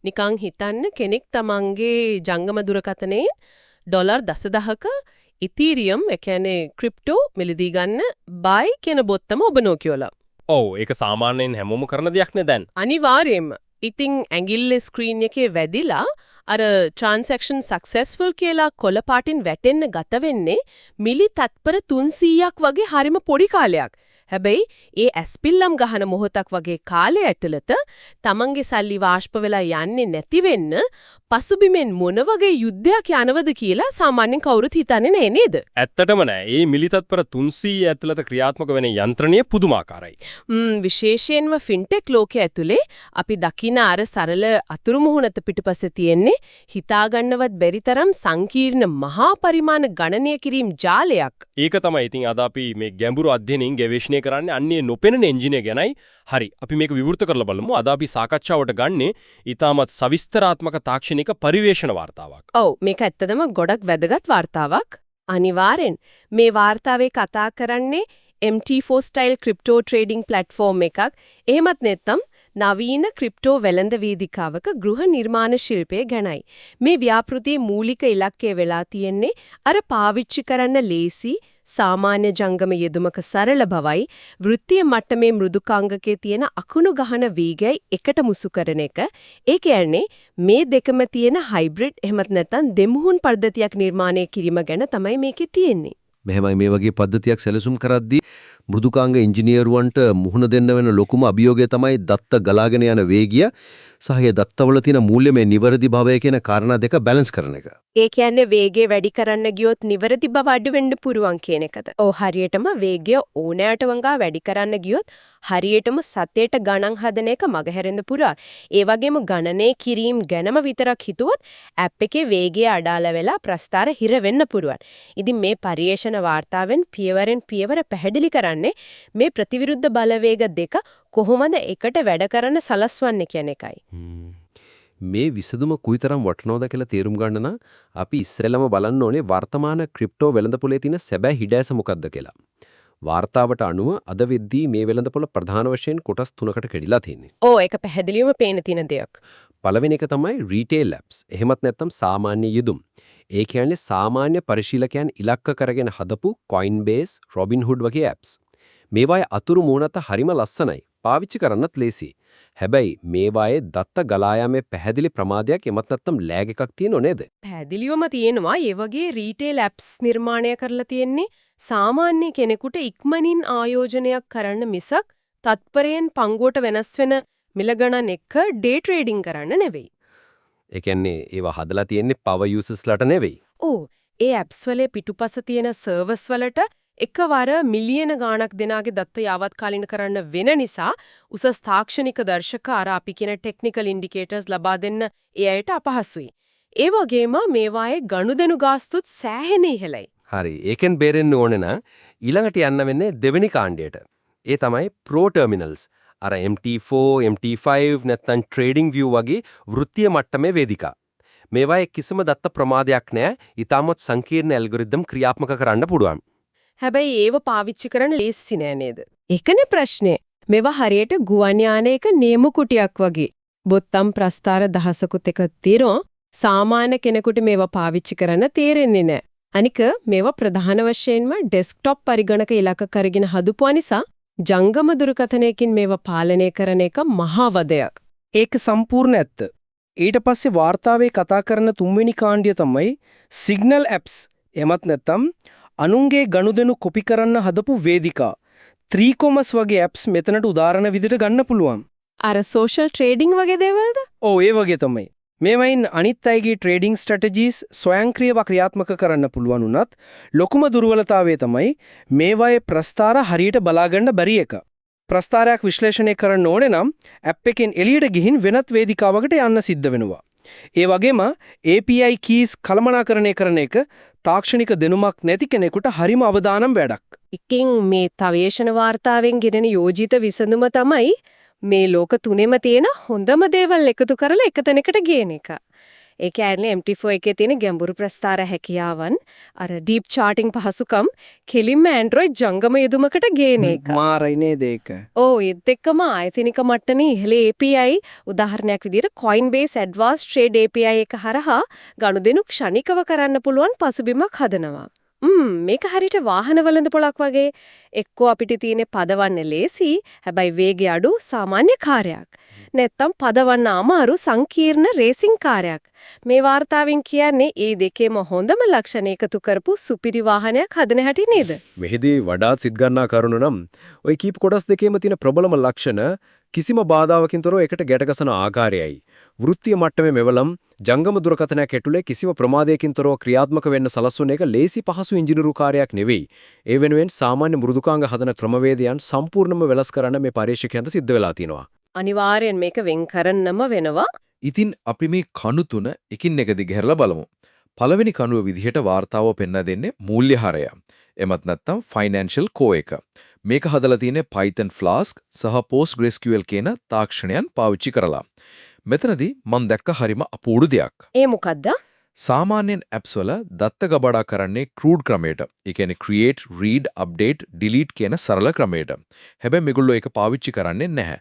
නිකන් හිතන්න කෙනෙක් තමන්ගේ ජංගම දුරකථනයේ ඩොලර් 10,000ක ඉතීරියම් ඒ කියන්නේ ක්‍රිප්ටෝ මිලදී ගන්න buy කියන බොත්තම ඔබනෝ කියලා. ඔව් ඒක සාමාන්‍යයෙන් හැමෝම කරන දෙයක් නේ දැන්. අනිවාර්යයෙන්ම. ඉතින් ඇඟිල්ලේ ස්ක්‍රීන් එකේ වැදිලා අර transaction successful කියලා කොළ පාටින් වැටෙන්න ගත වෙන්නේ මිලි තත්පර 300ක් වගේ හරිම පොඩි කාලයක්. හැබැයි ඒ ඇස්පිල්ලම් ගහන මොහොතක් වගේ කාලය ඇතුළත තමන්ගේ සල්ලි වාෂ්ප වෙලා යන්නේ නැති වෙන්න පසුබිමෙන් මොන වගේ යුද්ධයක් යනවද කියලා සාමාන්‍යයෙන් කවුරුත් හිතන්නේ නෑ නේද? ඇත්තටම නෑ. මේ මිලි තත්පර 300 ඇතුළත ක්‍රියාත්මක වෙන යන්ත්‍රණිය පුදුමාකාරයි. විශේෂයෙන්ම ෆින්ටෙක් ලෝකයේ ඇතුලේ අපි දකින අර සරල අතුරු මුහුණත පිටපස්සේ තියෙන්නේ හිතාගන්නවත් බැරි තරම් සංකීර්ණ මහා පරිමාණ ගණනය කිරීම ජාලයක්. ඒක තමයි ඉතින් අද අපි මේ ගැඹුරු අධ්‍යයනයෙන් ගවේෂණය කරන්නේ අන්නේ නොපෙනෙන එන්ජිනය ගැනයි. හරි අපි මේක විවෘත කරලා බලමු. අද අපි සාකච්ඡාවට ගන්නේ ඊටමත් සවිස්තරාත්මක තාක්ෂණික පරිවේෂණ වාර්තාවක්. ඔව් මේක ඇත්තටම ගොඩක් වැදගත් වාර්තාවක්. අනිවාර්යෙන් මේ වාර්තාවේ කතා කරන්නේ MT4 style crypto trading platform එකක්. එහෙමත් නැත්නම් නවීන ක්‍රිප්ටෝ වෙළඳ වේදිකාවක ගෘහ නිර්මාණ ශිල්පය ගැනයි. මේ ව්‍යාපෘතියේ මූලික ඉලක්කය වෙලා තියෙන්නේ අර පාවිච්චි කරන්න ලේසි සාමාන්‍ය ජංගම යෙදුමක සරල බවයි වෘත්තීය මට්ටමේ මෘදුකාංගකයේ තියෙන අකුණු ගහන වේගයයි එකට මුසු කරන එක. ඒ කියන්නේ මේ දෙකම තියෙන හයිබ්‍රිඩ් එහෙමත් නැත්නම් දෙමුහුන් පද්ධතියක් නිර්මාණය කිරීම ගැන තමයි මේකේ තියෙන්නේ. මෙහෙමයි මේ වගේ පද්ධතියක් සැලසුම් කරද්දී මෘදුකාංග ඉංජිනේරුවන්ට මුහුණ දෙන්න වෙන ලොකුම අභියෝගය තමයි දත්ත ගලාගෙන යන වේගය සහ ඒ දත්තවල තියෙන මූල්‍යමය නිවැරදි භාවය කියන කාරණා දෙක බැලන්ස් කරන එක. ඒ කියන්නේ වේගය වැඩි කරන්න ගියොත් නිවැරදි බව අඩු වෙන්න පුරුවන් කියන එකද? ඔව් හරියටම වේගය ඕනෑට වංගා වැඩි කරන්න ගියොත් හරියටම සතේට ගණන් හදන එක මගහැරෙන්න පුරා. ඒ වගේම ගණනය කිරීම ගැනම විතරක් හිතුවොත් ඇප් එකේ වේගය අඩාල වෙලා ප්‍රස්තාර හිර වෙන්න පුරුවන්. ඉතින් මේ පරිේශන වාර්තාවෙන් පියවරෙන් පියවර පැහැදිලි කරන්නේ මේ ප්‍රතිවිරුද්ධ බලවේග දෙක කොහොමද එකට වැඩ කරන්න සලස්වන්නේ කියන එකයි. මේ විසඳුම කුයිතරම් වටිනවද කියලා තේරුම් ගන්න නම් අපි ඉස්සෙල්ලම බලන්න ඕනේ වර්තමාන ක්‍රිප්ටෝ වෙළඳපොලේ තියෙන සැබෑ හිඩැස මොකක්ද කියලා. වාර්තාවට අනුව අද වෙද්දී මේ වෙළඳපොළ ප්‍රධාන වශයෙන් කොටස් තුනකට කැඩිලා තියෙන්නේ. ඔව් ඒක පැහැදිලිවම පේන තියෙන දෙයක්. පළවෙනි එක තමයි රීටේල් ඇප්ස්. එහෙමත් නැත්නම් සාමාන්‍ය යෙදුම්. ඒ කියන්නේ සාමාන්‍ය පරිශීලකයන් ඉලක්ක කරගෙන හදපු Coinbase, Robinhood වගේ ඇප්ස්. මේවායේ අතුරු මූණත හරිම ලස්සනයි. පාවිච්චි කරන්නත් ලේසි. හැබැයි මේවායේ දත්ත ගලා යාමේ පැහැදිලි ප්‍රමාදයක් එමත් නැත්නම් ලෑග් එකක් තියෙනව නේද? පැහැදිලිවම තියෙනවා. ඒ වගේ රීටේල් ඇප්ස් නිර්මාණය කරලා තියෙන්නේ සාමාන්‍ය කෙනෙකුට ඉක්මනින් ආයෝජනයක් කරන්න මිසක් තත්පරයෙන් පංගුවට වෙනස් වෙන මිල ගණන් එක්ක ඩේ ට්‍රේඩින් කරන්න නෙවෙයි. ඒ කියන්නේ ඒවා හදලා තියෙන්නේ පවර් යූසර්ස්ලාට නෙවෙයි. ඔව්. ඒ ඇප්ස් වල පිටුපස තියෙන සර්වර්ස් වලට එකවර මිලියන ගාණක් දෙනාගේ දත්ත යාවත්කාලින කරන්න වෙන නිසා උසස් තාක්ෂණික දර්ශක අර අපි කියන ටෙක්නිකල් ඉන්ඩිකේටර්ස් ලබා දෙන්න ඒ අයට අපහසුයි. ඒ වගේම මේවායේ ගනුදෙනු ගාස්තුත් සෑහෙන ඉහළයි. හරි. ඒකෙන් බේරෙන්න ඕනේ නම් ඊළඟට යන්න වෙන්නේ දෙවෙනි කාණ්ඩයට. ඒ තමයි ප්‍රෝ ටර්මිනල්ස්. අර MT4, MT5 නැත්නම් ට්‍රේඩින් view වගේ වෘත්තීය මට්ටමේ වේදිකා. මේවායේ කිසිම දත්ත ප්‍රමාදයක් නැහැ. ඊටමත් සංකීර්ණ ඇල්ගොරිතම් ක්‍රියාත්මක කරන්න පුළුවන්. හැබැයි ඒව පාවිච්චි කරන්න ලේසි නෑ නේද? ඒකනේ ප්‍රශ්නේ. මේවා හරියට ගුවන් යානයක නියම කුටියක් වගේ. බොත්තම් ප්‍රස්තාර දහසකුත් එක තියෙනවා. සාමාන්‍ය කෙනෙකුට මේවා පාවිච්චි කරන්න තේරෙන්නේ නෑ. අනික මේවා ප්‍රධාන වශයෙන්ම ඩෙස්ක්ටොප් පරිගණක ඉලක්ක කරගෙන හදුපුවා නිසා ජංගම දුරකථනයකින් මේවා පාලනය කරන එක මහා වදයක්. ඒක සම්පූර්ණ ඇත්ත. ඊට පස්සේ වාර්තාවේ කතා කරන තුන්වෙනි කාණ්ඩය තමයි සිග්නල් ඇප්ස්. එමත් නැත්නම් අනුන්ගේ ගනුදෙනු කොපි කරන්න හදපු වේදිකා 3කොමස් වගේ ඇප්ස් මෙතනට උදාහරණ විදිහට ගන්න පුළුවන්. අර සෝෂල් ට්‍රේඩින් වගේ දේවල්ද? ඔව් ඒ වගේ තමයි. මේවයින් අනිත් අයගේ ට්‍රේඩින් ස්ට්‍රැටජිස් ස්වයංක්‍රීයව ක්‍රියාත්මක කරන්න පුළුවන් උනත් ලොකුම දුර්වලතාවය තමයි මේවායේ ප්‍රස්තාර හරියට බලාගන්න බැරි එක. ප්‍රස්තාරයක් විශ්ලේෂණය කරන්න ඕනේ නම් ඇප් එකෙන් එළියට ගිහින් වෙනත් වේදිකාවකට යන්න සිද්ධ වෙනවා. ඒ වගේම API keys කළමනාකරණය කරන එක තාක්ෂණික දෙනුමක් නැති කෙනෙකුට හරිම අවදානම් වැඩක්. ඉතින් මේ තවේෂණ වාර්තාවෙන් ගෙනෙන යෝජිත විසඳුම තමයි මේ ලෝක තුනේම තියෙන හොඳම දේවල් එකතු කරලා එක තැනකට ගේන එක. ඒ කියන්නේ MT4 එකේ තියෙන ගැඹුරු ප්‍රස්තාර හැකියාවන් අර ඩීප් charting පහසුකම් කෙලින්ම Android ජංගම යෙදුමකට ගේන එක. මාරයි නේද ඒක? ඔව් ඒත් එක්කම ආයතනික මට්ටමේ ඉහළ API උදාහරණයක් විදිහට Coinbase Advanced Trade API එක හරහා ගනුදෙනු ක්ෂණිකව කරන්න පුළුවන් පසුබිමක් හදනවා. මේක හරියට වාහන වළඳපොලක් වගේ එක්කෝ අපිට තියෙන පදවන්න ලේසි හැබැයි වේගය අඩු සාමාන්‍ය කාර්යයක්. නැත්තම් පදවන්න අමාරු සංකීර්ණ රේසින් කාර්යයක්. මේ වார்த்தාවෙන් කියන්නේ ඒ දෙකේම හොඳම ලක්ෂණ එකතු කරපු සුපිරි වාහනයක් හදන හැටි නේද? මෙහිදී වඩාත් සිත් ගන්නා කරුණු නම් ওই කීප කොටස් දෙකේම තියෙන ප්‍රබලම ලක්ෂණ කිසිම බාධාවකින් තොරව එකට ගැටගසන ආකාරයයි. වෘත්තීය මට්ටමේ මෙවලම් ජංගම දුරකථනයක් ඇතුලේ කිසිම ප්‍රමාදයකින් තොරව ක්‍රියාත්මක වෙන්න සලස්වන එක ලේසි පහසු ඉංජිනේරු කාර්යයක් නෙවෙයි. ඒ වෙනුවෙන් සාමාන්‍ය මෘදුකාංග හදන ක්‍රමවේදයන් සම්පූර්ණයෙන්ම වෙනස් කරන්න මේ පරීක්ෂකයන්ට සිද්ධ වෙලා තිනවා. අනිවාර්යෙන් මේක වෙන් කරන්නම වෙනවා. ඉතින් අපි මේ කණු තුන එකින් එක දිගහැරලා බලමු. පළවෙනි කණුව විදිහට වාර්තාව පෙන්වා දෙන්නේ මූල්‍ය හරය. එමත් නැත්නම් ෆයිනෑන්ෂල් කෝ එක. මේක හදලා තියෙන්නේ Python Flask සහ PostgreSQL කියන තාක්ෂණයන් පාවිච්චි කරලා. මෙතනදී මම දැක්ක හරිම අපූර්ව දෙයක්. ඒ මොකද්ද? සාමාන්‍යයෙන් apps වල දත්ත ගබඩා කරන්නේ crude ක්‍රමයට. ඒ කියන්නේ create, read, update, delete කියන සරල ක්‍රමයට. හැබැයි මේගොල්ලෝ ඒක පාවිච්චි කරන්නේ නැහැ.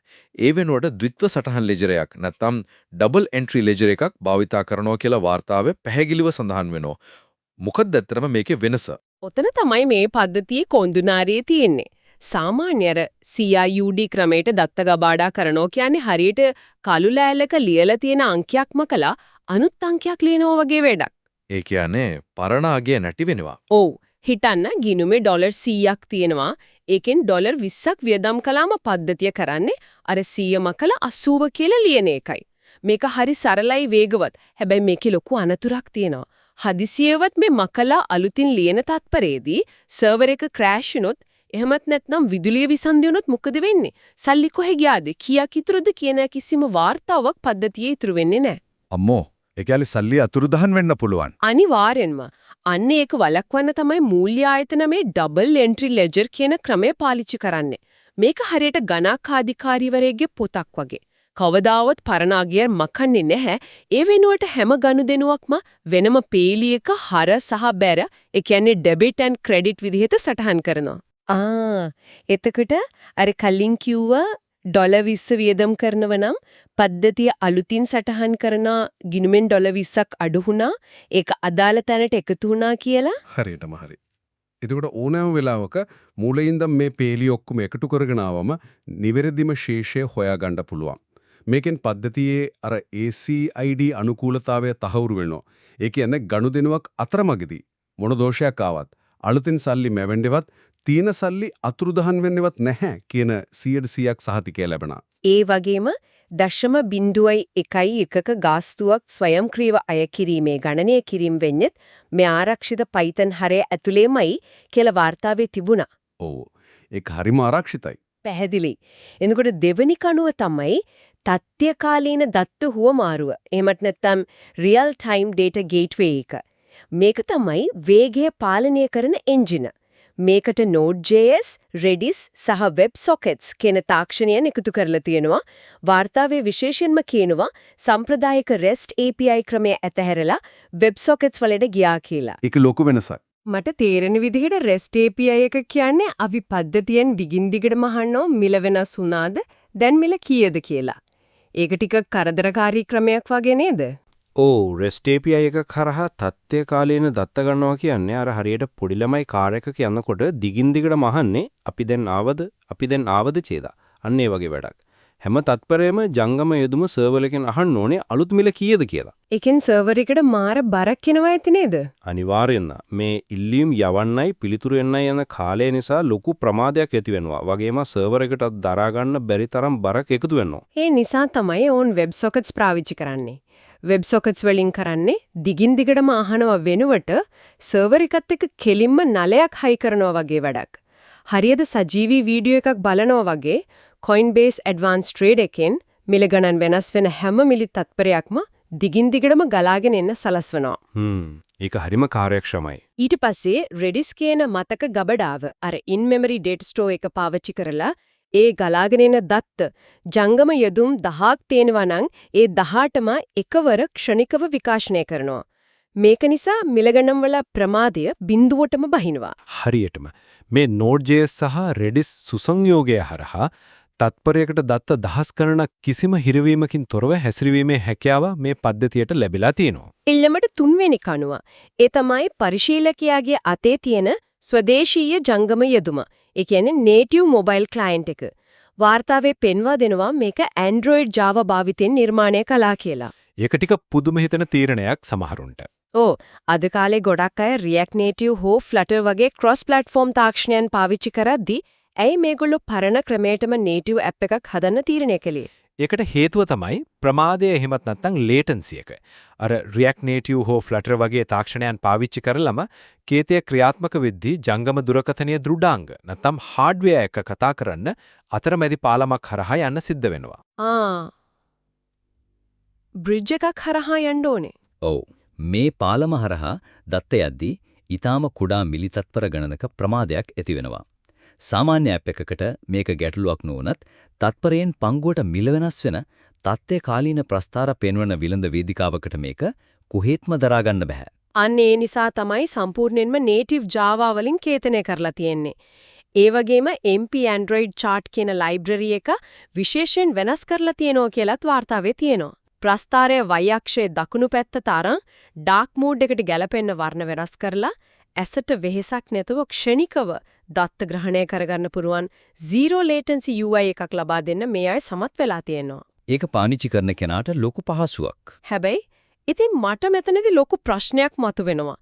ඒ වෙනුවට ද්විත්ව සටහන් ලෙජර් එකක් නැත්නම් double entry ledger එකක් භාවිතා කරනවා කියලා වාර්තාවේ පැහැදිලිව සඳහන් වෙනවා. මොකක්ද ඇත්තටම මේකේ වෙනස? ඔතන තමයි මේ පද්ධතියේ කොඳුනාරියේ තියෙන්නේ. සාමාන්‍ය අර CIUD ක්‍රමයට දත්ත ගබාඩා කරනවා කියන්නේ හරියට කළු ලෑල්ලක ලියලා තියෙන අංකයක්ම කළා අනුත් අංකයක් ලියනවා වගේ වැඩක්. ඒ කියන්නේ පරණ අගය නැති වෙනවා. ඔව්. හිතන්න ගිණුමේ ඩොලර් 100ක් තියෙනවා. ඒකෙන් ඩොලර් 20ක් වියදම් කළාම පද්ධතිය කරන්නේ අර 100 මකල 80 කියලා ලියන එකයි. මේක හරි සරලයි වේගවත්. හැබැයි මේකේ ලොකු අනතුරක් තියෙනවා. හදිසියෙවත් මේ මකලා අලුතින් ලියන තත්පරේදී සර්වර් එක ක්‍රෑෂ් වුණොත් එහෙමත් නැත්නම් විදුලිය විසන්ධි වුණොත් මොකද වෙන්නේ? සල්ලි කොහෙ ගියාද? කීයක් ඉතුරුද කියන කිසිම වාර්තාවක් පද්ධතියේ ඉතුරු වෙන්නේ නැහැ. අම්මෝ ඒ කියන්නේ සල්ලි අතුරුදහන් වෙන්න පුළුවන්. අනිවාර්යෙන්ම. අන්න ඒක වළක්වන්න තමයි මූල්‍ය ආයතන මේ ඩබල් එන්ට්‍රි ලෙජර් කියන ක්‍රමය පාවිච්චි කරන්නේ. මේක හරියට ගණකාධිකාරීවරයෙක්ගේ පොතක් වගේ. කවදාවත් පරණ අගයන් මකන්නේ නැහැ. ඒ වෙනුවට හැම ගනුදෙනුවක්ම වෙනම පේලියක හර සහ බැර, ඒ කියන්නේ ඩෙබිට් ඇන්ඩ් ක්‍රෙඩිට් විදිහට සටහන් කරනවා. එතකොට අර කලින් කිව්වා ඩොලර් 20 වියදම් කරනව නම් පද්ධතිය අලුතින් සටහන් කරන ගිණුමෙන් ඩොලර් 20ක් අඩු වුණා. ඒක අදාළ තැනට එකතු වුණා කියලා. හරියටම හරි. එතකොට ඕනෑම වෙලාවක මූලින්දම් මේ පේලිය ඔක්කොම එකතු කරගෙන ආවම නිවැරදිම ශේෂය හොයාගන්න පුළුවන්. මේකෙන් පද්ධතියේ අර ACID අනුකූලතාවය තහවුරු වෙනවා. ඒ කියන්නේ ගනුදෙනුවක් අතරමඟදී මොන දෝෂයක් ආවත් අලුතින් සල්ලි මැවෙන්නේවත් තීන සල්ලි අතුරුදහන් වෙන්නේවත් නැහැ කියන 100%ක් සහතිකය ලැබෙනවා. ඒ වගේම 0.1ක ගාස්තුවක් ස්වයංක්‍රීයව අය කිරීමේ ගණනය කිරීම වෙන්නේත් මේ ආරක්ෂිත Python හරය ඇතුළේමයි කියලා වාර්තාවේ තිබුණා. ඔව්. ඒක හරිම ආරක්ෂිතයි. පැහැදිලි. එනකොට දෙවෙනි කණුව තමයි තත්ත්වකාලීන දත්ත හුවමාරුව. එහෙමත් නැත්නම් real time data gateway එක. මේක තමයි වේගය පාලනය කරන එන්ජින. මේකට Node.js, Redis සහ WebSockets කියන තාක්ෂණයන් එකතු කරලා තියෙනවා. වාර්තාවේ විශේෂයෙන්ම කියනවා සම්ප්‍රදායික REST API ක්‍රමය ඇතහැරලා WebSockets වලට ගියා කියලා. ඒක ලොකු වෙනසක්. මට තේරෙන විදිහට REST API එක කියන්නේ අපි පද්ධතියෙන් දිගින් දිගටම අහනවා මිල වෙනස් වුණාද? දැන් මිල කීයද කියලා. ඒක ටිකක් කරදරකාරී ක්‍රමයක් වගේ නේද? ඔව් REST API එක කරහා තත්ත්වකාලීන දත්ත ගන්නවා කියන්නේ අර හරියට පොඩි ළමයි කාර් එකක යනකොට දිගින් දිගටම අහන්නේ අපි දැන් ආවද චේදා. අන්න ඒ වගේ වැඩක්. හැම තත්පරෙම ජංගම යෙදුම සර්වර් එකෙන් අහන්න ඕනේ අලුත් මිල කීයද කියලා. ඒකෙන් සර්වර් එකට මාර බරක් එනවා ඇති නේද? අනිවාර්යෙන්ම මේ ඉල්ලීම් යවන්නයි පිළිතුරු එන්නයි යන කාලය නිසා ලොකු ප්‍රමාදයක් ඇති වෙනවා. වගේම සර්වර් එකටත් දරා ගන්න බැරි තරම් බරක් එකතු වෙනවා. ඒ නිසා තමයි ඕන් WebSockets පාවිච්චි කරන්නේ. WebSockets වලින් කරන්නේ දිගින් දිගටම අහනව වෙනුවට සර්වර් එකත් එක්ක කෙලින්ම නලයක් හයි කරනවා වගේ වැඩක්. හරියට සජීවී වීඩියෝ එකක් බලනවා වගේ Coinbase Advanced Trade එකෙන් මිල ගණන් වෙනස් වෙන හැම මිලි තත්පරයක්ම දිගින් දිගටම ගලාගෙන එන්න සලස්වනවා. ඒක හරිම කාර්යක්ෂමයි. ඊට පස්සේ Redis කියන මතක ගබඩාව අර in memory data store එක පාවිච්චි කරලා ඒ ගලාගෙන එන දත්ත ජංගම යෙදුම් 10ක් තියෙනවා නම් ඒ 18ම එකවර ක්ෂණිකව විකාශනය කරනවා. මේක නිසා මිලගණන් වල ප්‍රමාදය බිඳුවටම බහිනවා. හරියටම මේ Node.js සහ Redis සුසංයෝගය හරහා තත්පරයකට දත්ත දහස් ගණනක් කිසිම හිරවීමකින් තොරව හැසිරවීමේ හැකියාව මේ පද්ධතියට ලැබිලා තියෙනවා. ඊළඟට තුන්වෙනි කණුව. ඒ තමයි පරිශීලකයාගේ අතේ තියෙන ස්වදේශීය ජංගම යෙදුම. ඒ කියන්නේ native mobile client එක. වාර්තාවේ පෙන්වා දෙනවා මේක Android Java භාවිතෙන් නිර්මාණය කළා කියලා. ඒක ටික පුදුම හිතෙන තීරණයක් සමහරුන්ට. අද කාලේ ගොඩක් අය React Native හෝ Flutter වගේ cross platform තාක්ෂණයන් පාවිච්චි කරද්දී ඇයි මේගොල්ලෝ පරණ ක්‍රමයටම native app එකක් හදන්න තීරණය කළේ? ඒකට හේතුව තමයි ප්‍රමාදය එහෙමත් නැත්නම් latency එක. අර React Native හෝ Flutter වගේ තාක්ෂණයන් පාවිච්චි කරලම කේතය ක්‍රියාත්මක වෙද්දී ජංගම දුරකථනීය දෘඩාංග නැත්නම් hardware එක කතා කරන්න අතරමැදි පාලමක් හරහා යන්න සිද්ධ වෙනවා. bridge එකක් හරහා යන්න ඕනේ. ඔව්. මේ පාලම හරහා දත්ත යද්දී ඊටාම කුඩා මිලිතත්පර ගණනක ප්‍රමාදයක් ඇති වෙනවා. සාමාන්‍ය ඇප් එකකට මේක ගැටලුවක් නොවනත් තත්පරයෙන් පංගුවට මිල වෙනස් වෙන තත්ත්‍ය කාලීන ප්‍රස්තාර පෙන්වන විලඳ වේදිකාවකට මේක කොහෙත්ම දරා ගන්න බෑ. අන්න ඒ නිසා තමයි සම්පූර්ණයෙන්ම native Java වලින් කේතනය කරලා තියෙන්නේ. ඒ වගේම MP Android chart කියන library එක විශේෂයෙන් වෙනස් කරලා තියෙනවා කියලාත් වාර්තාවේ තියෙනවා. ප්‍රස්තාරයේ y අක්ෂයේ දකුණු පැත්ත තරම් dark mode එකට ගැලපෙන්න වර්ණ වෙනස් කරලා ඇසට වෙහෙසක් නැතුව ක්ෂණිකව දත්ත ග්‍රහණය කරගන්න පුරුවන් zero latency UI එකක් ලබා දෙන්න මේ අය සමත් වෙලා තියෙනවා. ඒක පාවිච්චි කරන කෙනාට ලොකු පහසුවක්. හැබැයි ඉතින් මට මෙතනදී ලොකු ප්‍රශ්නයක් මතුවෙනවා.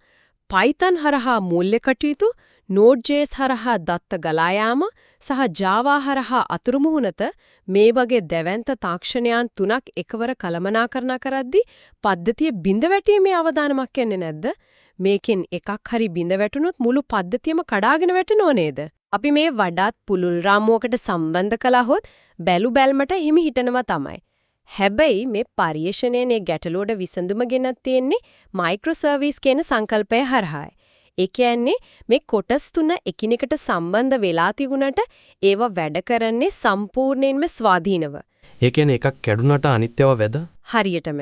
Python හරහා මූල්‍ය කටයුතු, Node.js හරහා දත්ත ගලා යාම සහ Java හරහා අතුරු මුහුණත මේ වගේ දැවැන්ත තාක්ෂණයන් තුනක් එකවර කළමනාකරණ කරද්දී පද්ධතිය බිඳ වැටීමේ අවදානමක් එන්නේ නැද්ද? මේකෙන් එකක් හරි බිඳ වැටුනොත් මුළු පද්ධතියම කඩාගෙන වැටෙනව නේද? අපි මේ වඩාත් පුළුල් රාමුවකට සම්බන්ධ කළාහොත් බැලු බැල්මට හිමි හිටනවා තමයි. හැබැයි මේ පරිශ්‍රණයේ ගැටලුවට විසඳුම ගෙනත් තියෙන්නේ මයික්‍රෝ සර්විස් කියන සංකල්පය හරහායි. ඒ කියන්නේ මේ කොටස් තුන එකිනෙකට සම්බන්ධ වෙලා තිබුණට ඒවා වැඩ කරන්නේ සම්පූර්ණයෙන්ම ස්වාධීනව. ඒ කියන්නේ එකක් කැඩුනට අනිත්‍යව වැද? හරියටම.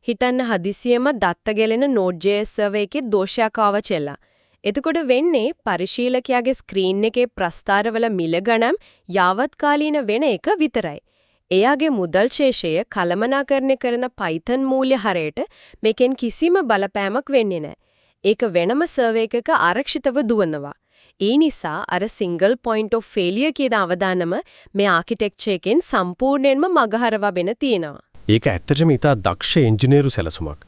හිතන්න හදිසියෙම දත්ත ගැලෙන Node.js සර්වර් එකේ දෝෂයක් ආවචෙල්ලා. එතකොට වෙන්නේ පරිශීලකයාගේ ස්ක්‍රීන් එකේ ප්‍රස්තාරවල මිල ගණන් යාවත්කාලීන වෙන එක විතරයි. එයාගේ මුදල් ශේෂය කළමනාකරණය කරන Python මූල්‍ය හරයට මේකෙන් කිසිම බලපෑමක් වෙන්නේ නැහැ. ඒක වෙනම සර්වර් එකක ආරක්ෂිතව දුවනවා. ඒ නිසා අර single point of failure කියන අවදානම මේ ආකිටෙක්චර් එකෙන් සම්පූර්ණයෙන්ම මගහරවගෙන තියෙනවා. ඒක ඇත්තටම ඉතා දක්ෂ ඉංජිනේරු සැලසුමක්.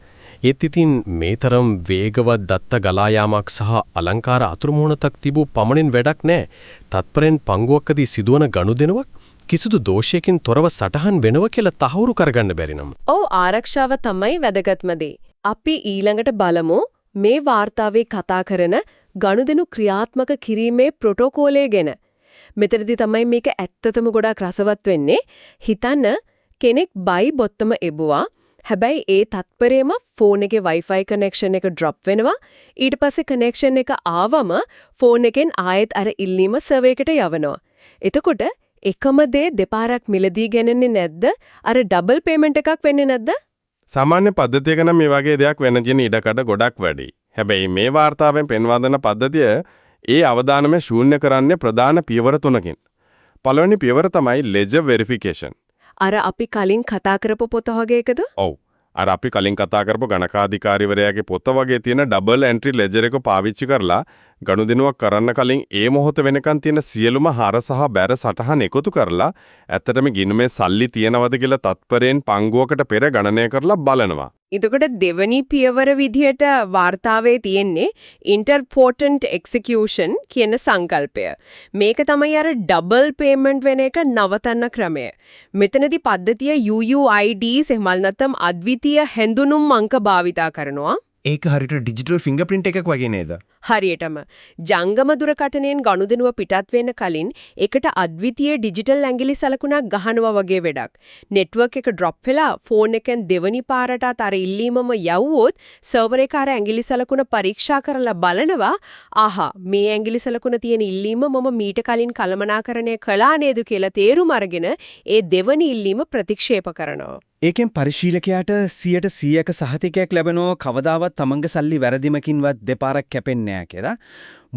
ඒත් ඉතින් මේ තරම් වේගවත් දත්ත ගලා යාමක් සහ අලංකාර අතුරුමුහුණතක් තිබූ පමණින් වැඩක් නැහැ. තත්පරෙන් පංගුවක්කදී සිදුවන ගනුදෙනුවක් කිසිදු දෝෂයකින් තොරව සටහන් වෙනව කියලා තහවුරු කරගන්න බැරි නම්. ආරක්ෂාව තමයි වැදගත්ම දේ. අපි ඊළඟට බලමු මේ වාර්තාවේ කතා කරන ගනුදෙනු ක්‍රියාත්මක කිරීමේ ප්‍රොටෝකෝලය ගැන. මෙතනදී තමයි මේක ඇත්තටම ගොඩාක් රසවත් වෙන්නේ. හිතන්න කෙනෙක් බයි බොත්තම එබුවා. හැබැයි ඒ තත්පරේම ෆෝන් එකේ Wi-Fi connection එක drop වෙනවා. ඊට පස්සේ connection එක ආවම ෆෝන් එකෙන් ආයෙත් අර ඉල්ලීම සර්වර් එකට යවනවා. එතකොට එකම දේ දෙපාරක් මිලදී ගන්නේ නැද්ද? අර ඩබල් පේමන්ට් එකක් වෙන්නේ නැද්ද? සාමාන්‍ය පද්ධතියක නම් මේ වගේ දෙයක් වෙන කියන ඉඩකඩ ගොඩක් වැඩි. හැබැයි මේ වාර්තාවෙන් පෙන්වා දෙන පද්ධතිය ඒ අවදානම ශූන්‍ය කරන්නේ ප්‍රධාන පියවර තුනකින්. පළවෙනි පියවර තමයි ledger verification. අර අපි කලින් කතා කරපු පොත වගේ එකද? ඔව්. අර අපි කලින් කතා කරපු ගණකාධිකාරිවරයාගේ පොත වගේ තියෙන ඩබල් එන්ට්‍රි ලෙජර් එක පාවිච්චි කරලා ගනුදෙනුවක් කරන්න කලින් ඒ මොහොත වෙනකන් තියෙන සියලුම හර සහ බැර සටහන් එකතු කරලා ඇත්තටම ගිණුමේ සල්ලි තියනවද කියලා තත්පරයෙන් පංගුවකට පෙර ගණනය කරලා බලනවා. එතකොට දෙවනි පියවර විදිහට වාර්තාවේ තියෙන්නේ interpotent execution කියන සංකල්පය. මේක තමයි අර ඩබල් පේමන්ට් වෙන එක නවතන්න ක්‍රමය. මෙතනදී පද්ධතිය UUIDs එහෙම නැත්නම් අද්විතීය හැඳුනුම් අංක භාවිතා කරනවා. ඒක හරියට ඩිජිටල් ෆින්ගර්ප්‍රින්ට් එකක් වගේ නේද? හරියටම ජංගම දුරකටනයෙන් ගනුදෙනුව පිටත් වෙන්න කලින් ඒකට අද්විතීය ඩිජිටල් ඇඟිලි සලකුණක් ගහනවා වගේ වැඩක්. නෙට්වර්ක් එක ඩ්‍රොප් වෙලා ෆෝන් එකෙන් දෙවනි පාරටත් අර ඉල්ලීමම යවුවොත් සර්වර් එක අර ඇඟිලි සලකුණ පරීක්ෂා කරලා බලනවා ආහා මේ ඇඟිලි සලකුණ තියෙන ඉල්ලීම මම මීට කලින් කළමනාකරණය කළා නේද කියලා තේරුම් අරගෙන ඒ දෙවනි ඉල්ලීම ප්‍රතික්ෂේප කරනවා. ඒකෙන් පරිශීලකයාට 100%ක සහතිකයක් ලැබෙනවා කවදාවත් තමන්ගේ සල්ලි වැරදිමකින්වත් දෙපාරක් කැපෙන්නේ නැහැ කියලා.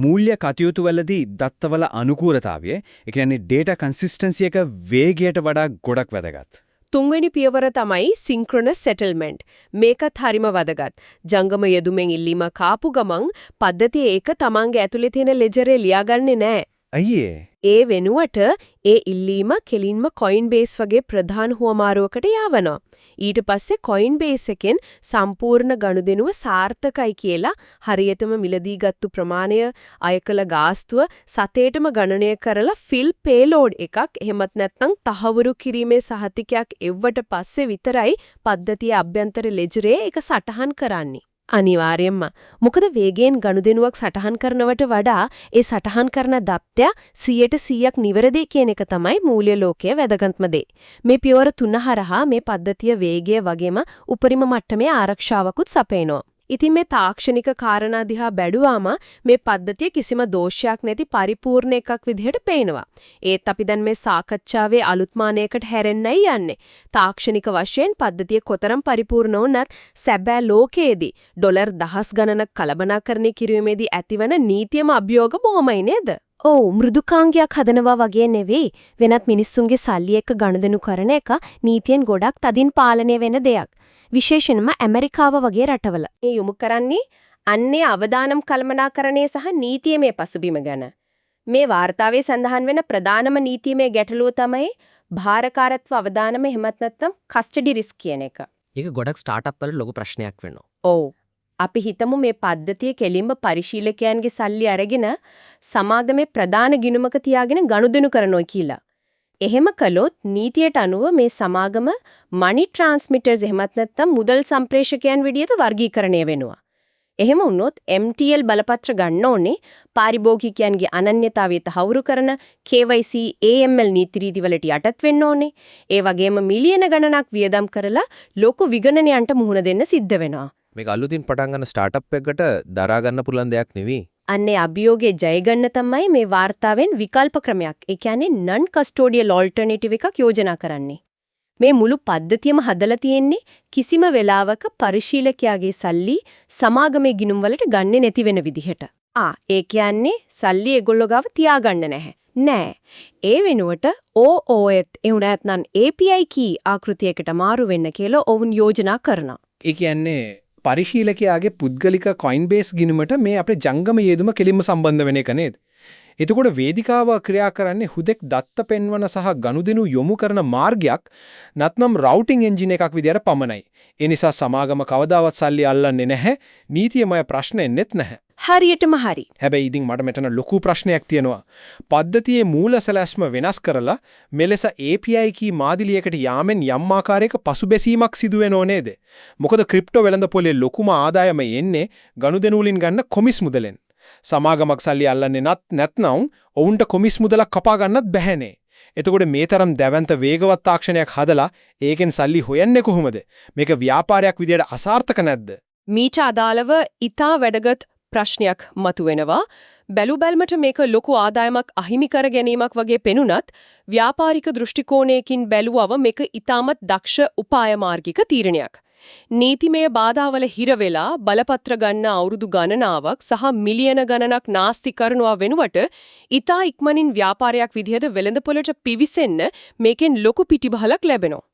මූල්‍ය කටයුතු වලදී දත්තවල අනුකූලතාවය, ඒ කියන්නේ data consistency එක වේගයට වඩා ගොඩක් වැදගත්. තුන්වෙනි පියවර තමයි synchronous settlement. මේකත් හරිම වැදගත්. ජංගම යෙදුමෙන් ඉල්ලීම කාපු ගමන් පද්ධතිය ඒක තමන්ගේ ඇතුලේ තියෙන ලෙජරේ ලියාගන්නේ නැහැ. අයියේ ඒ වෙනුවට ඒ ඉල්ලීම කෙලින්ම Coinbase වගේ ප්‍රධාන හුවමාරුවකට යවනවා. ඊට පස්සේ Coinbase එකෙන් සම්පූර්ණ ගනුදෙනුව සාර්ථකයි කියලා හරියටම මිලදී ගත්තු ප්‍රමාණය අයකල ගාස්තුව සතේටම ගණනය කරලා fill payload එකක් එහෙමත් නැත්නම් තහවුරු කිරීමේ සහතිකයක් එව්වට පස්සේ විතරයි පද්ධතියේ අභ්‍යන්තර ලෙජරේ එක සටහන් කරන්නේ. අනිවාර්යයෙන්ම. මොකද වේගයෙන් ගනුදෙනුවක් සටහන් කරනවට වඩා ඒ සටහන් කරන දත්තය 100% නිවැරදි කියන එක තමයි මූල්‍ය ලෝකයේ වැදගත්ම දේ. මේ පියවර 3 හරහා මේ පද්ධතිය වේගය වගේම උපරිම මට්ටමේ ආරක්ෂාවකුත් සපයනවා. ඉතින් මේ තාක්ෂණික කාරණා දිහා බැලුවාම මේ පද්ධතිය කිසිම දෝෂයක් නැති පරිපූර්ණ එකක් විදිහට පේනවා. ඒත් අපි දැන් මේ සාකච්ඡාවේ අලුත් මානයකට හැරෙන්නයි යන්නේ. තාක්ෂණික වශයෙන් පද්ධතිය කොතරම් පරිපූර්ණ වුණත් සැබෑ ලෝකයේදී ඩොලර් දහස් ගණනක් කළමනාකරණය කිරීමේදී ඇතිවන නීතියම අභියෝග බොහොමයි නේද? ඔව් මෘදුකාංගයක් හදනවා වගේ නෙවෙයි වෙනත් මිනිස්සුන්ගේ සල්ලි එක්ක ගනුදෙනු කරන එක නීතියෙන් ගොඩක් තදින් පාලනය වෙන දෙයක්. විශේෂයෙන්ම ඇමරිකාව වගේ රටවල. මේ යොමු කරන්නේ අන්නේ අවදානම් කළමනාකරණය සහ නීතියමය පසුබිම ගැන. මේ වාර්තාවේ සඳහන් වෙන ප්‍රධානම නීතියමය ගැටලුව තමයි භාරකාරත්ව අවදානම එහෙමත් නැත්නම් කස්ටඩි රිස්ක් කියන එක. ඒක ගොඩක් ස්ටාර්ට්අප් වල ලොකු ප්‍රශ්නයක් වෙනවා. ඔව්. අපි හිතමු මේ පද්ධතිය කෙලින්ම පරිශීලකයන්ගේ සල්ලි අරගෙන සමාගමේ ප්‍රධාන ගිණුමක තියාගෙන ගනුදෙනු කරනවා කියලා. එහෙම කළොත් නීතියට අනුව මේ සමාගම money transmitters එහෙමත් නැත්නම් මුදල් සම්ප්‍රේෂකයන් විදිහට වර්ගීකරණය වෙනවා. එහෙම වුණොත් MTL බලපත්‍ර ගන්න ඕනේ පාරිභෝගිකයන්ගේ අනන්‍යතාවය තහවුරු කරන KYC AML නීති රීති වලට යටත් වෙන්න ඕනේ. ඒ වගේම මිලියන ගණනක් වියදම් කරලා ලොකු විගණනයන්ට මුහුණ දෙන්න සිද්ධ වෙනවා. මේක අලුතින් පටන් ගන්න ස්ටාර්ට්අප් එකකට දරා ගන්න පුළුවන් දෙයක් නෙවෙයි. අන්නේ අභියෝගේ ජය ගන්න තමයි මේ වාර්තාවෙන් විකල්ප ක්‍රමයක්. ඒ කියන්නේ non custodial alternative එකක් යෝජනා කරන්නේ. මේ මුළු පද්ධතියම හදලා තියෙන්නේ කිසිම වෙලාවක පරිශීලකයාගේ සල්ලි සමාගමේ ගිණුම් වලට ගන්නෙ නැති වෙන විදිහට. ඒ කියන්නේ සල්ලි ඒගොල්ලෝ ගාව තියාගන්න නැහැ. නෑ. ඒ වෙනුවට OOET එහුණ නැත්නම් API key ආකෘතියකට මාරු වෙන්න කියලා ඔවුන් යෝජනා කරනවා. ඒ කියන්නේ පරිශීලකයාගේ පුද්ගලික Coinbase ගිණුමට මේ අපේ ජංගම යෙදුම කෙලින්ම සම්බන්ධ වෙන එක නේද? එතකොට වේදිකාව ක්‍රියා කරන්නේ හුදෙක් දත්ත පෙන්වන සහ ගනුදෙනු යොමු කරන මාර්ගයක් නැත්නම් රවුටිං එන්ජින් එකක් විදියට පමණයි. ඒ නිසා සමාගම කවදාවත් සල්ලි අල්ලන්නේ නැහැ. නීතියමය ප්‍රශ්න එන්නෙත් නැහැ. හරියටම හරි. හැබැයි ඉතින් මට මෙතන ලොකු ප්‍රශ්නයක් තියෙනවා. පද්ධතියේ මූල සැලැස්ම වෙනස් කරලා මෙලෙස API key මාදිලියකට යාමෙන් යම් ආකාරයක පසුබැසීමක් සිදු වෙනව නේද? මොකද ක්‍රිප්ටෝ වෙළඳපොලේ ලොකුම ආදායම එන්නේ ගනුදෙනු වලින් ගන්න කොමිස් මුදලෙන්. සමාගමක් සල්ලි අල්ලන්නේ නැත්නම් ඔවුන්ට කොමිස් මුදලක් කපා ගන්නත් බැහැනේ. එතකොට මේ තරම් දැවැන්ත වේගවත් තාක්ෂණයක් හදලා ඒකෙන් සල්ලි හොයන්නේ කොහොමද? මේක ව්‍යාපාරයක් විදියට අසාර්ථක නැද්ද? මීට අදාළව ඊටා වැඩගත් ප්‍රශ්නයක් මතුවෙනවා. බැලුබැල්මට මේක ලොකු ආදායමක් අහිමි කර ගැනීමක් වගේ පෙනුනත් ව්‍යාපාරික දෘෂ්ටිකෝණයකින් බැලුවව මේක ඊටමත් දක්ෂ උපාය මාර්ගික තීරණයක්. නීතිමය බාධාවල හිර වෙලා බලපත්‍ර ගන්න අවුරුදු ගණනාවක් සහ මිලියන ගණනක් නාස්ති කරනවා වෙනුවට ඊටා ඉක්මනින් ව්‍යාපාරයක් විදිහට වෙළඳපොළට පිවිසෙන්න මේකෙන් ලොකු පිටිබහලක් ලැබෙනවා.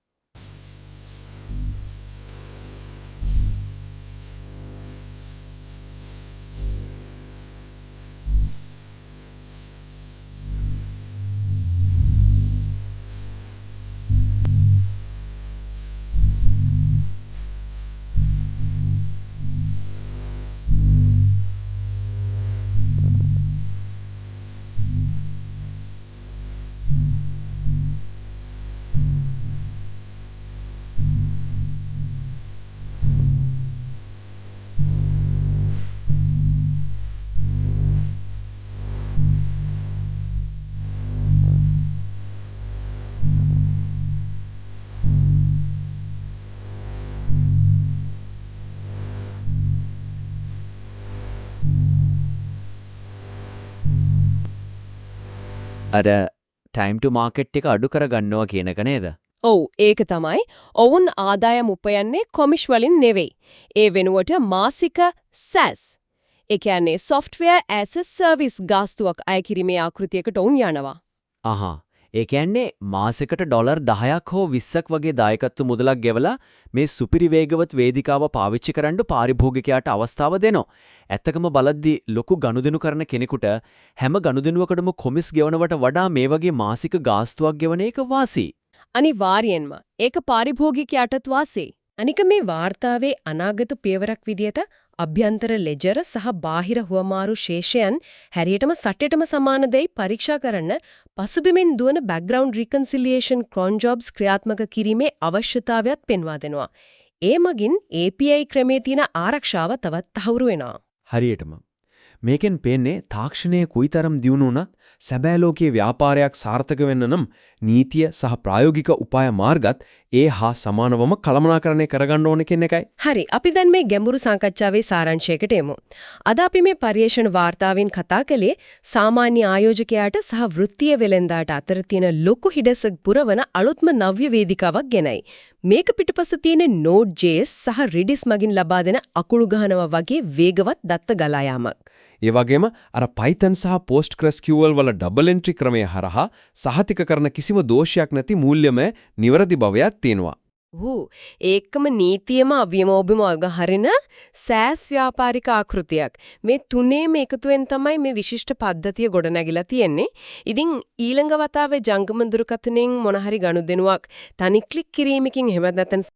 අර ටයිම් ටු මාකට් එක අඩු කරගන්නවා කියන එක නේද? ඔව් ඒක තමයි. ඔවුන් ආදායම් උපයන්නේ කොමිෂ් වලින් නෙවෙයි. ඒ වෙනුවට මාසික SaaS ඒ කියන්නේ software as a service ගාස්තුවක් අය කිරීමේ ආකෘතියකට උන් යනවා. අහා. ඒ කියන්නේ මාසෙකට ඩොලර් 10ක් හෝ 20ක් වගේ දායකත්ව මුදලක් ගෙවලා මේ සුපිරි වේගවත් වේදිකාව පාවිච්චි කරන්න පාරිභෝගිකයාට අවස්ථාව දෙනවා. ඇත්තකම බලද්දී ලොකු ගනුදෙනු කරන කෙනෙකුට හැම ගනුදෙනුවකටම කොමිස් ගෙවනවට වඩා මේ වගේ මාසික ගාස්තුවක් ගෙවන එක වාසි. අනිවාර්යෙන්ම ඒක පාරිභෝගිකයාටත් වාසි. අනික මේ වාර්තාවේ අනාගත පියවරක් විදියට අභ්‍යන්තර ලෙජර් සහ බාහිර හුවමාරු ශේෂයන් හැරියටම සටේටම සමාන දෙයි පරීක්ෂා කරන්න පසුබිමින් දුවන බෑග්ග්‍රවුන්ඩ් රිකන්සිලියේෂන් ක්‍රොන් ජොබ්ස් ක්‍රියාත්මක කිරීමේ අවශ්‍යතාවයත් පෙන්වා දෙනවා. ඒ මගින් API ක්‍රමේ තියෙන ආරක්ෂාව තවත් තහවුරු වෙනවා. හරියටම. මේකෙන් පේන්නේ තාක්ෂණයේ කුයිතරම් දියුණු වුණත් සැබෑ ලෝකයේ ව්‍යාපාරයක් සාර්ථක වෙන්න නම් නීතිය සහ ප්‍රායෝගික උපාය මාර්ගත් ඒ හා සමානවම කළමනාකරණය කරගන්න ඕන කියන එකයි. හරි අපි දැන් මේ ගැඹුරු සාකච්ඡාවේ සාරාංශයකට එමු. අද අපි මේ පරිේශන වාර්තාවෙන් කතා කළේ සාමාන්‍ය ආයෝජකයාට සහ වෘත්තීය වෙළෙන්දාට අතර තියෙන ලොකු හිඩැසක් පුරවන අලුත්ම නව්‍ය වේදිකාවක් ගැනයි. මේක පිටුපස තියෙන Node.js සහ Redis මගින් ලබා දෙන අකුළු ගහනවා වගේ වේගවත් දත්ත ගලා යාමක්. ඒ වගේම අර Python සහ PostgreSQL වල ඩබල් එන්ට්‍රි ක්‍රමය හරහා සහතික කරන කිසිම දෝෂයක් නැති මූල්‍යමය නිවැරදි භවයක් තියෙනවා. ඒකම නීතියම අවිමෝබිම අගහරින SaaS ව්‍යාපාරික ආකෘතියක්. මේ තුනේම එකතුවෙන් තමයි මේ විශිෂ්ට පද්ධතිය ගොඩනැගිලා තියෙන්නේ. ඉතින් ඊළඟ වතාවේ ජංගම දුරකථනයෙන් මොන හරි ගනුදෙනුවක් තනි ක්ලික් කිරීමකින් එහෙම නැත්නම්